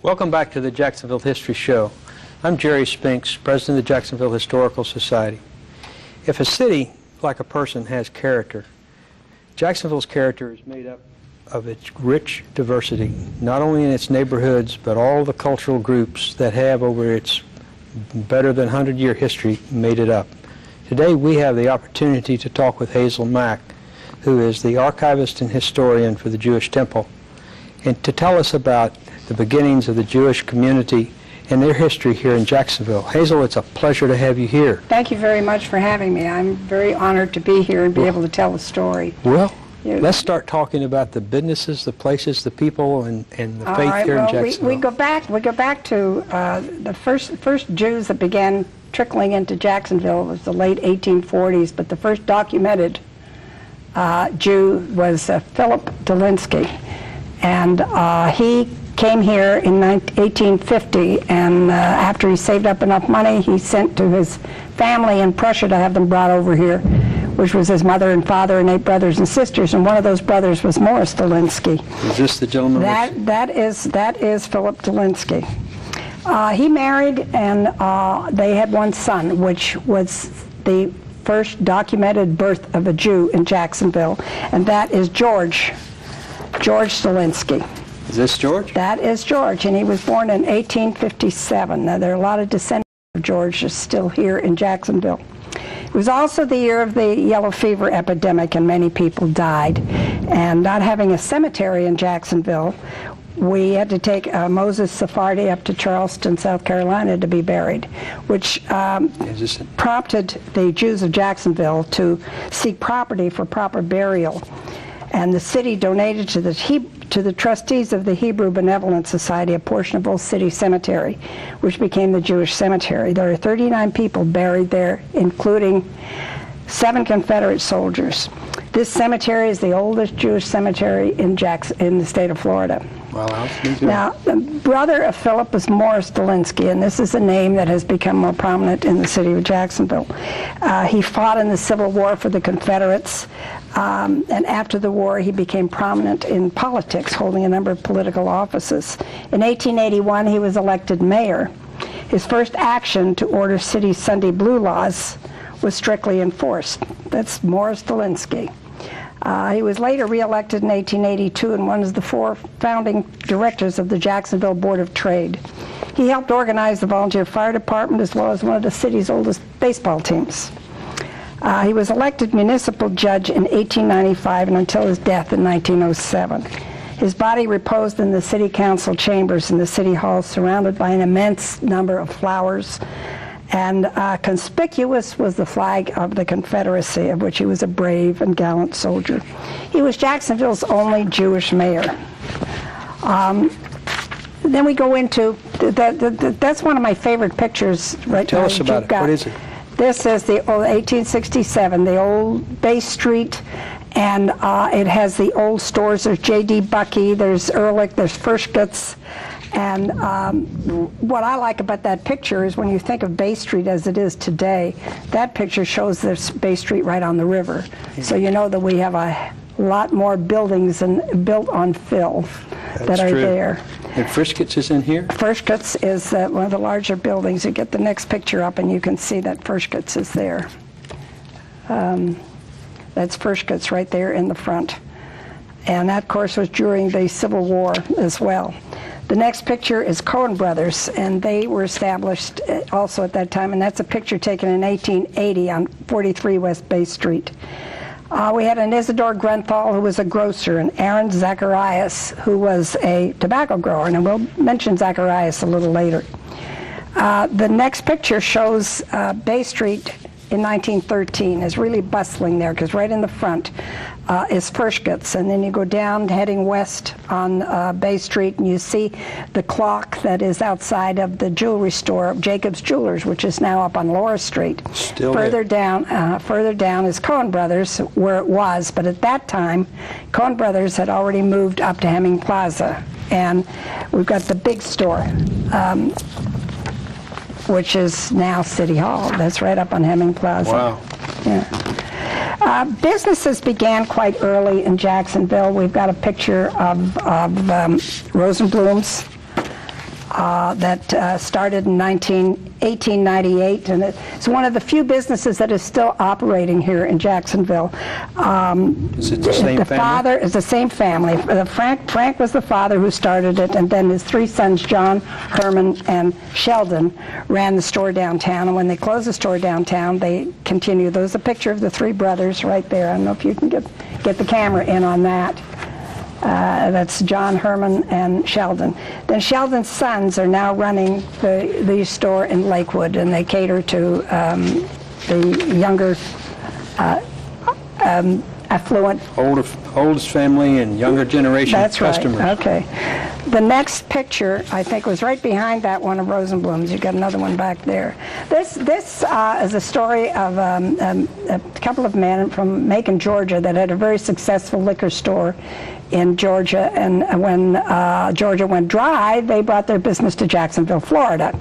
Welcome back to the Jacksonville History Show. I'm Jerry Spinks, President of the Jacksonville Historical Society. If a city, like a person, has character, Jacksonville's character is made up of its rich diversity, not only in its neighborhoods, but all the cultural groups that have, over its better than 100-year history, made it up. Today we have the opportunity to talk with Hazel Mack, who is the archivist and historian for the Jewish Temple, and to tell us about the beginnings of the Jewish community and their history here in Jacksonville. Hazel, it's a pleasure to have you here. Thank you very much for having me. I'm very honored to be here and be able to tell the story. Well, let's start talking about the businesses, the places, the people, and the faith here in Jacksonville. We go back to the first Jews that began trickling into Jacksonville was the late 1840s, but the first documented Jew was Phillip Delinsky, and he came here in 1850, and after he saved up enough money, he sent to his family in Prussia to have them brought over here, which was his mother and father and 8 brothers and sisters, and one of those brothers was Morris Delinsky. Is this the gentleman? That is Phillip Delinsky. He married, and they had one son, which was the first documented birth of a Jew in Jacksonville, and that is George Delinsky. Is this George? That is George, and he was born in 1857. Now, there are a lot of descendants of George still here in Jacksonville. It was also the year of the yellow fever epidemic, and many people died. And not having a cemetery in Jacksonville, we had to take Moses Sephardi up to Charleston, South Carolina to be buried, which prompted the Jews of Jacksonville to seek property for proper burial. And the city donated to the trustees of the Hebrew Benevolent Society a portion of Old City Cemetery, which became the Jewish Cemetery. There are 39 people buried there, including 7 Confederate soldiers. This cemetery is the oldest Jewish cemetery in the state of Florida. Wow. Now, the brother of Philip was Morris Delinsky, and this is a name that has become more prominent in the city of Jacksonville. He fought in the Civil War for the Confederates, and after the war he became prominent in politics, holding a number of political offices. In 1881 he was elected mayor. His first action to order city Sunday blue laws was strictly enforced. That's Morris Delinsky. He was later re-elected in 1882 and one of the 4 founding directors of the Jacksonville Board of Trade. He helped organize the volunteer fire department as well as one of the city's oldest baseball teams. He was elected municipal judge in 1895 and until his death in 1907. His body reposed in the city council chambers in the city hall, surrounded by an immense number of flowers. And conspicuous was the flag of the Confederacy, of which he was a brave and gallant soldier. He was Jacksonville's only Jewish mayor. Then we go into, that's one of my favorite pictures right now. Tell us about it. What is it? This is the old 1867, the old Bay Street, and it has the old stores. There's J.D. Bucky, there's Ehrlich, there's Frischkitz. And what I like about that picture is when you think of Bay Street as it is today, that picture shows this Bay Street right on the river. So you know that we have a lot more buildings built on fill that are there. And Frischkitz is in here? Frischkitz is one of the larger buildings. You get the next picture up and you can see that Frischkitz is there. That's Frischkitz right there in the front. And that, of course, was during the Civil War as well. The next picture is Coen Brothers, and they were established also at that time, and that's a picture taken in 1880 on 43 West Bay Street. We had an Isidore Grenthal, who was a grocer, and Aaron Zacharias, who was a tobacco grower, and we'll mention Zacharias a little later. The next picture shows Bay Street in 1913 is really bustling there, because right in the front is Frischkitz, and then you go down heading west on Bay Street and you see the clock that is outside of the jewelry store, Jacob's Jewelers, which is now up on Laura Street. Still further down is Coen Brothers, where it was, but at that time Coen Brothers had already moved up to Hemming Plaza, and we've got the big store, which is now City Hall. That's right up on Hemming Plaza. Wow. Yeah. Businesses began quite early in Jacksonville. We've got a picture of Rosenblum's that started in 1898, and it's one of the few businesses that is still operating here in Jacksonville. Is it the same family? Father is the same family. Frank was the father who started it, and then his three sons, John, Herman, and Sheldon, ran the store downtown, and when they closed the store downtown, they continued. There's a picture of the three brothers right there. I don't know if you can get the camera in on that. That's John, Herman, and Sheldon. Then Sheldon's sons are now running the store in Lakewood, and they cater to the younger, affluent. Oldest family and younger generation customers. That's right. Okay. The next picture, I think, was right behind that one of Rosenblum's. You got another one back there. This is a story of a couple of men from Macon, Georgia, that had a very successful liquor store in Georgia, and when Georgia went dry, they brought their business to Jacksonville, Florida.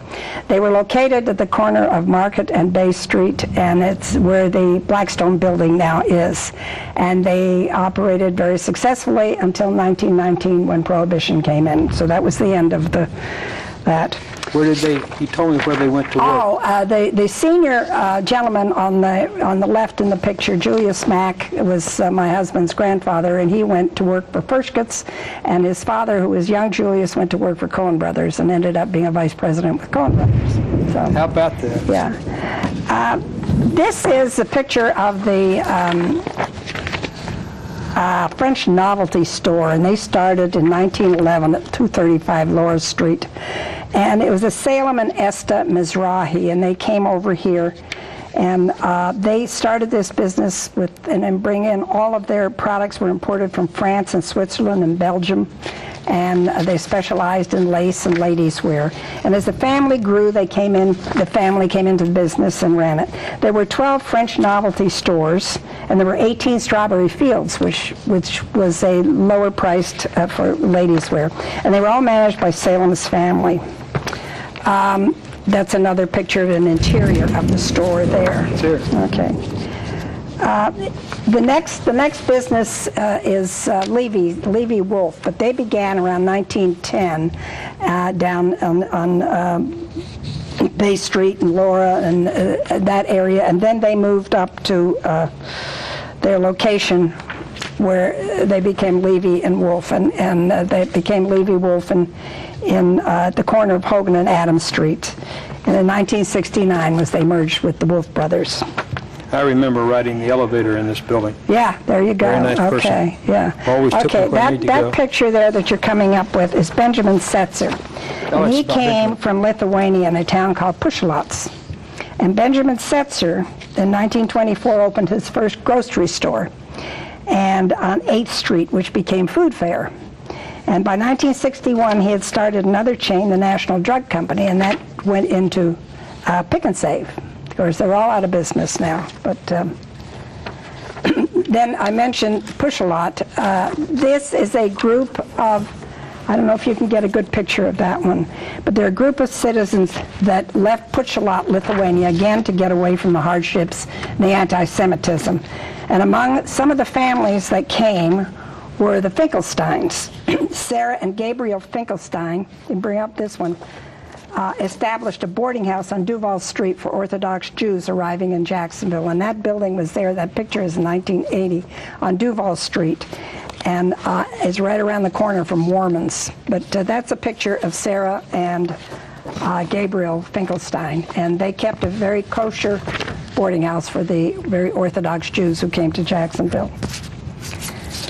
They were located at the corner of Market and Bay Street, and it's where the Blackstone building now is. And they operated very successfully until 1919, when Prohibition came in. So that was the end of that. Where did they? He told me where they went to work. Oh, the senior gentleman on the left in the picture, Julius Mack, was my husband's grandfather, and he went to work for Pershkitz, and his father, who was young Julius, went to work for Coen Brothers and ended up being a vice president with Coen Brothers. So, how about that? Yeah. This is a picture of the French Novelty store, and they started in 1911 at 235 Laura Street. And it was a Salem and Esta Mizrahi, and they came over here, and they started this business with, and bring in all of their products were imported from France and Switzerland and Belgium, and they specialized in lace and ladies' wear. And as the family grew, the family came into the business and ran it. There were 12 French Novelty stores, and there were 18 Strawberry Fields, which was a lower priced for ladies' wear. And they were all managed by Salem's family. That's another picture of an interior of the store there. Sure. Okay. The next business is Levy Wolf, but they began around 1910 down on Bay Street and Laura and that area, and then they moved up to their location where they became Levy and Wolf, and they became Levy Wolf in the corner of Hogan and Adams Street. And in 1969 was they merged with the Wolf Brothers. I remember riding the elevator in this building. Yeah, there you go. Very nice person. Okay, yeah. Always took me where I need to go. That picture there that you're coming up with is Benjamin Setzer. Oh, and he came from Lithuania in a town called Pushlot. And Benjamin Setzer, in 1924, opened his first grocery store, and on 8th Street, which became Food Fair. And by 1961, he had started another chain, the National Drug Company, and that went into Pick and Save. Of course, they're all out of business now. But then I mentioned Pushlot. This is a group of, I don't know if you can get a good picture of that one, but they're a group of citizens that left Pushlot, Lithuania, again to get away from the hardships and the anti-Semitism. And among some of the families that came were the Finkelsteins. Sarah and Gabriel Finkelstein, you bring up this one, established a boarding house on Duval Street for Orthodox Jews arriving in Jacksonville. And that building was there, that picture is in 1980, on Duval Street, and is right around the corner from Warman's. But that's a picture of Sarah and Gabriel Finkelstein, and they kept a very kosher boarding house for the very Orthodox Jews who came to Jacksonville.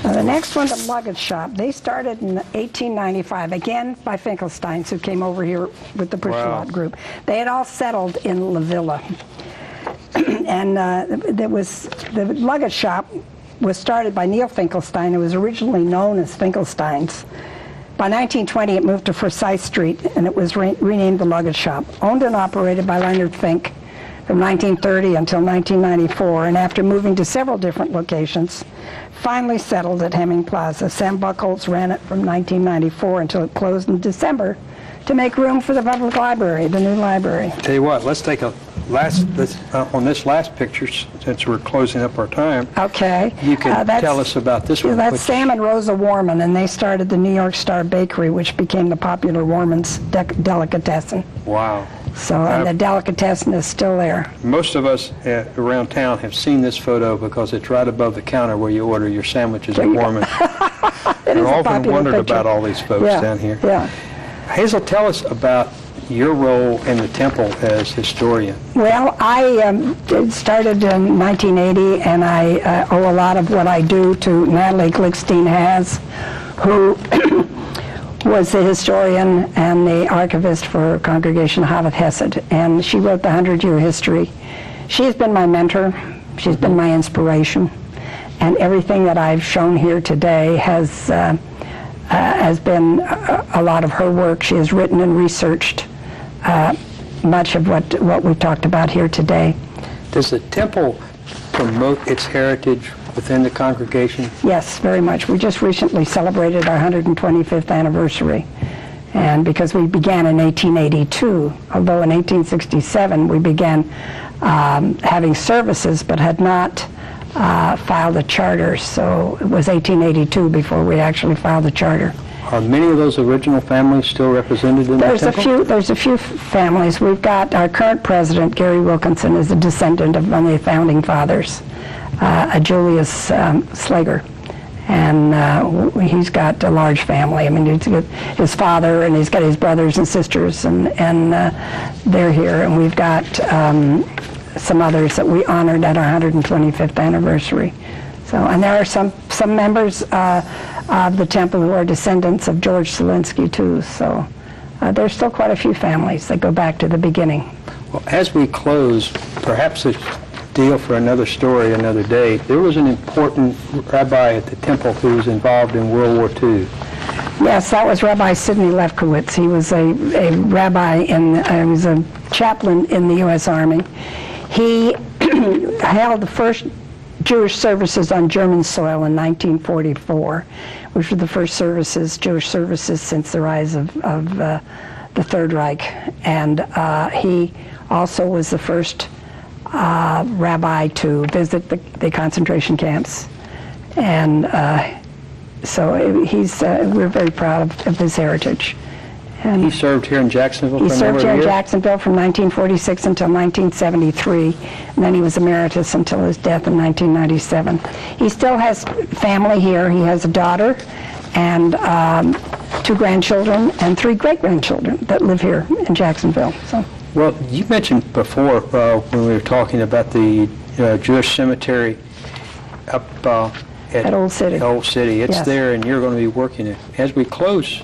The next one, the Luggage Shop. They started in 1895, again by Finkelsteins, who came over here with the Pushlot group. They had all settled in La Villa. And the Luggage Shop was started by Neil Finkelstein, who was originally known as Finkelsteins. By 1920, it moved to Forsyth Street, and it was renamed the Luggage Shop. Owned and operated by Leonard Fink from 1930 until 1994, and after moving to several different locations, finally settled at Hemming Plaza. Sam Buckles ran it from 1994 until it closed in December to make room for the public library, the new library. Tell you what, let's take a on this last picture, since we're closing up our time. Okay. You can tell us about this one. That's Sam and Rosa Warman, and they started the New York Star Bakery, which became the popular Warman's Delicatessen. Wow. So, and the delicatessen is still there. Most of us around town have seen this photo because it's right above the counter where you order your sandwiches at Warman. I've often wondered about all these folks down here. Yeah. Hazel, tell us about your role in the temple as historian. Well, I started in 1980, and I owe a lot of what I do to Natalie Glickstein-Haz, who was the historian and the archivist for Congregation Havet Hesed, and she wrote the 100-year history. She's been my mentor. She's been my inspiration, and everything that I've shown here today has been a lot of her work. She has written and researched much of what we've talked about here today. Does the temple promote its heritage within the congregation? Yes, very much. We just recently celebrated our 125th anniversary, and because we began in 1882, although in 1867 we began having services but had not filed a charter, so it was 1882 before we actually filed a charter. Are many of those original families still represented in the temple? There's a few families. We've got our current president, Gary Wilkinson, is a descendant of one of the founding fathers, Julius Slager, and he's got a large family. I mean, he's got his father, and he's got his brothers and sisters, and they're here, and we've got some others that we honored at our 125th anniversary. So, and there are some members of the temple who are descendants of George Cywinski too. So there's still quite a few families that go back to the beginning. Well, as we close, perhaps a deal for another story another day. There was an important rabbi at the temple who was involved in World War II. Yes, that was Rabbi Sidney Lefkowitz. He was a rabbi he was a chaplain in the U.S. Army. He held the first Jewish services on German soil in 1944, which were the first Jewish services since the rise of the Third Reich. And he also was the first rabbi to visit the concentration camps. And so we're very proud of his heritage. And he served here in Jacksonville for a number of years? He served here in Jacksonville from 1946 until 1973, and then he was emeritus until his death in 1997. He still has family here. He has a daughter and 2 grandchildren and 3 great-grandchildren that live here in Jacksonville. So. Well, you mentioned before when we were talking about the Jewish cemetery up at Old City. Old City. It's there, and you're going to be working it. As we close,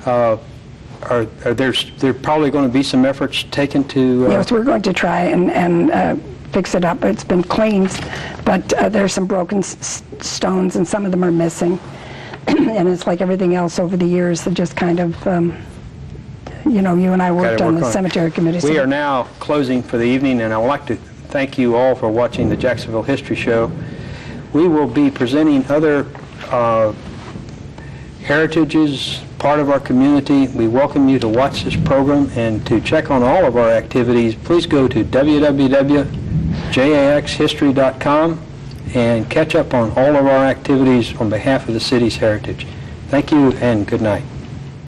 there probably going to be some efforts taken to... Yes, we're going to try and fix it up. It's been cleaned, but there's some broken stones, and some of them are missing. And it's like everything else over the years that just kind of, you and I worked on the cemetery committee. We are now closing for the evening, and I would like to thank you all for watching the Jacksonville History Show. We will be presenting other heritages, part of our community. We welcome you to watch this program, and to check on all of our activities, please go to www.jaxhistory.com and catch up on all of our activities on behalf of the city's heritage. Thank you and good night.